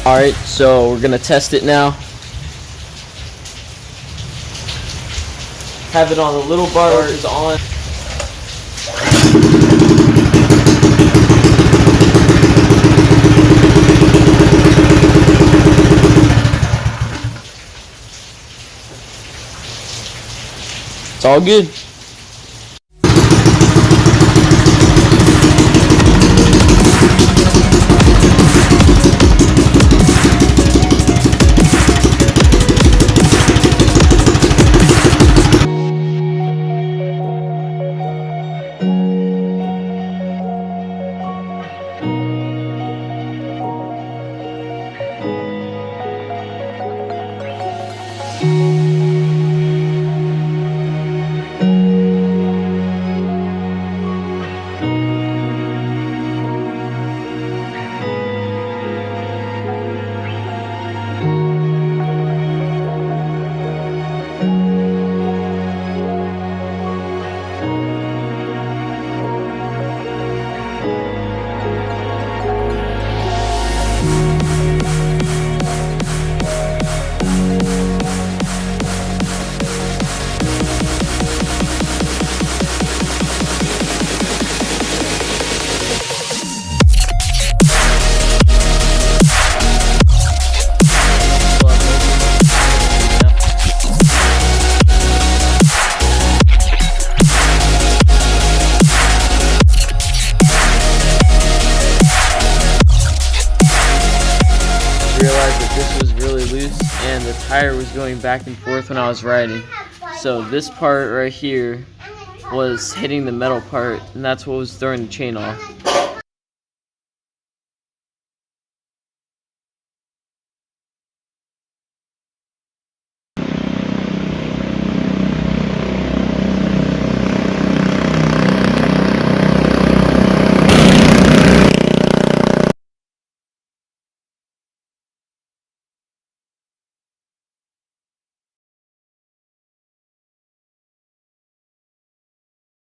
Alright, so we're gonna test it now. Have it on the little bar is on. It's all good. Realized that this was really loose and the tire was going back and forth when I was riding. So this part right here was hitting the metal part, and that's what was throwing the chain off.